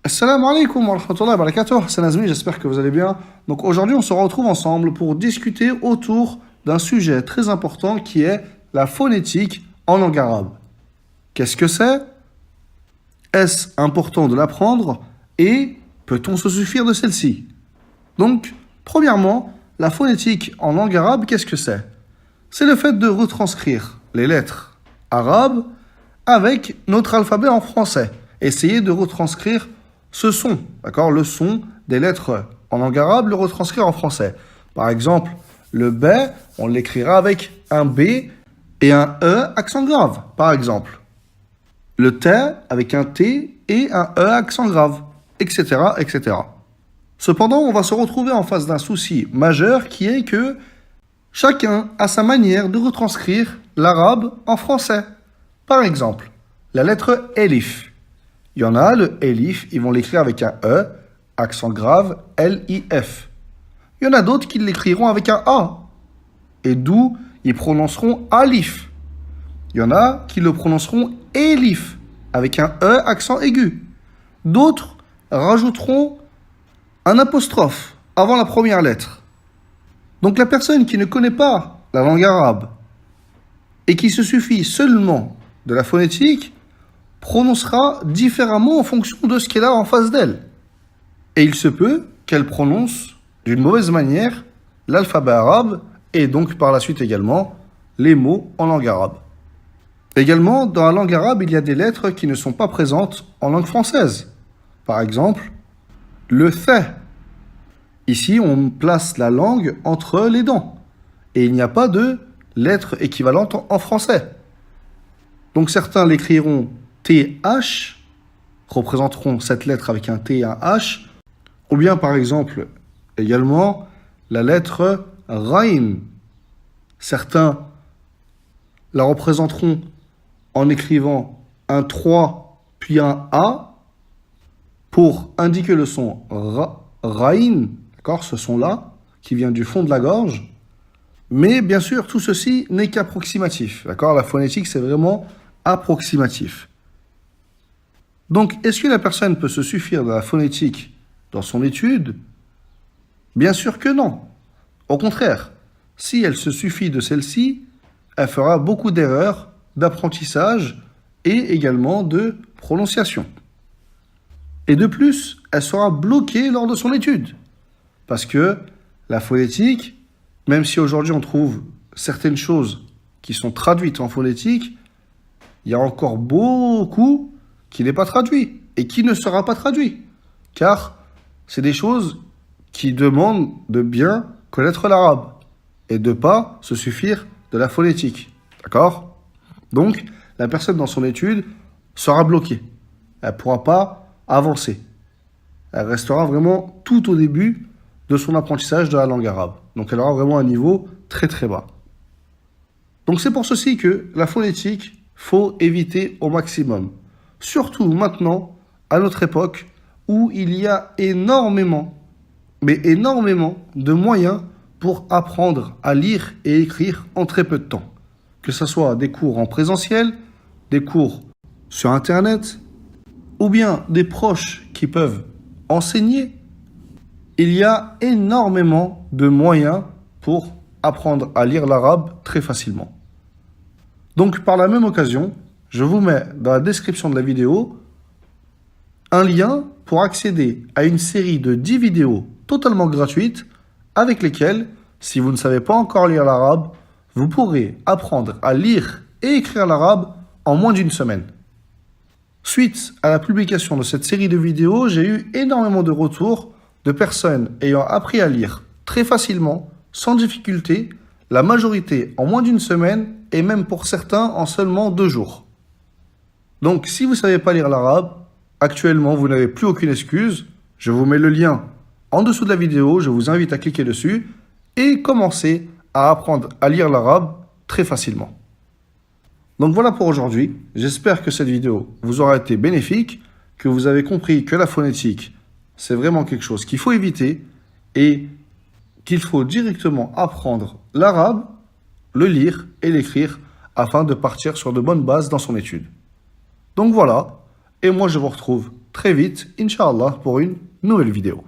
Assalamu alaikum wa rahmatullahi wa barakatuh. C'est Nazmi, j'espère que vous allez bien. Donc aujourd'hui, on se retrouve ensemble pour discuter autour d'un sujet très important qui est la phonétique en langue arabe. Qu'est-ce que c'est? Est-ce important de l'apprendre? Et peut-on se suffire de celle-ci? Donc, premièrement, la phonétique en langue arabe, qu'est-ce que c'est? C'est le fait de retranscrire les lettres arabes avec notre alphabet en français. Essayer de retranscrire ce son, d'accord? Le son des lettres en langue arabe, le retranscrire en français. Par exemple, le B, on l'écrira avec un B et un E accent grave, par exemple. Le T avec un T et un E accent grave, etc., etc. Cependant, on va se retrouver en face d'un souci majeur qui est que chacun a sa manière de retranscrire l'arabe en français. Par exemple, la lettre Elif. Il y en a, le Elif, ils vont l'écrire avec un E, accent grave, L-I-F. Il y en a d'autres qui l'écriront avec un A, et d'où ils prononceront Alif. Il y en a qui le prononceront Elif, avec un E, accent aigu. D'autres rajouteront un apostrophe avant la première lettre. Donc la personne qui ne connaît pas la langue arabe et qui se suffit seulement de la phonétique prononcera différemment en fonction de ce qu'elle a en face d'elle. Et il se peut qu'elle prononce d'une mauvaise manière l'alphabet arabe et donc par la suite également les mots en langue arabe. Également, dans la langue arabe, il y a des lettres qui ne sont pas présentes en langue française. Par exemple, le th. Ici, on place la langue entre les dents. Et il n'y a pas de lettre équivalente en français. Donc certains l'écriront TH, représenteront cette lettre avec un T et un H. Ou bien, par exemple, également, la lettre Rain. Certains la représenteront en écrivant un 3 puis un A pour indiquer le son Rain, d'accord, ce son-là, qui vient du fond de la gorge. Mais bien sûr, tout ceci n'est qu'approximatif, d'accord? La phonétique, c'est vraiment approximatif. Donc, est-ce que la personne peut se suffire de la phonétique dans son étude? Bien sûr que non. Au contraire, si elle se suffit de celle-ci, elle fera beaucoup d'erreurs d'apprentissage et également de prononciation. Et de plus, elle sera bloquée lors de son étude. Parce que la phonétique, même si aujourd'hui on trouve certaines choses qui sont traduites en phonétique, il y a encore beaucoup qui n'est pas traduit et qui ne sera pas traduit. Car c'est des choses qui demandent de bien connaître l'arabe et de ne pas se suffire de la phonétique. D'accord? Donc, la personne dans son étude sera bloquée. Elle ne pourra pas avancer. Elle restera vraiment tout au début de son apprentissage de la langue arabe. Donc, elle aura vraiment un niveau très très bas. Donc, c'est pour ceci que la phonétique, faut éviter au maximum. Surtout maintenant, à notre époque, où il y a énormément, mais énormément de moyens pour apprendre à lire et écrire en très peu de temps. Que ce soit des cours en présentiel, des cours sur Internet, ou bien des proches qui peuvent enseigner. Il y a énormément de moyens pour apprendre à lire l'arabe très facilement. Donc, par la même occasion, je vous mets dans la description de la vidéo un lien pour accéder à une série de 10 vidéos totalement gratuites avec lesquelles, si vous ne savez pas encore lire l'arabe, vous pourrez apprendre à lire et écrire l'arabe en moins d'une semaine. Suite à la publication de cette série de vidéos, j'ai eu énormément de retours de personnes ayant appris à lire très facilement, sans difficulté, la majorité en moins d'une semaine et même pour certains en seulement 2 jours. Donc si vous ne savez pas lire l'arabe, actuellement vous n'avez plus aucune excuse. Je vous mets le lien en dessous de la vidéo, je vous invite à cliquer dessus et commencer à apprendre à lire l'arabe très facilement. Donc voilà pour aujourd'hui, j'espère que cette vidéo vous aura été bénéfique, que vous avez compris que la phonétique c'est vraiment quelque chose qu'il faut éviter et qu'il faut directement apprendre l'arabe, le lire et l'écrire afin de partir sur de bonnes bases dans son étude. Donc voilà, et moi je vous retrouve très vite, Inch'Allah, pour une nouvelle vidéo.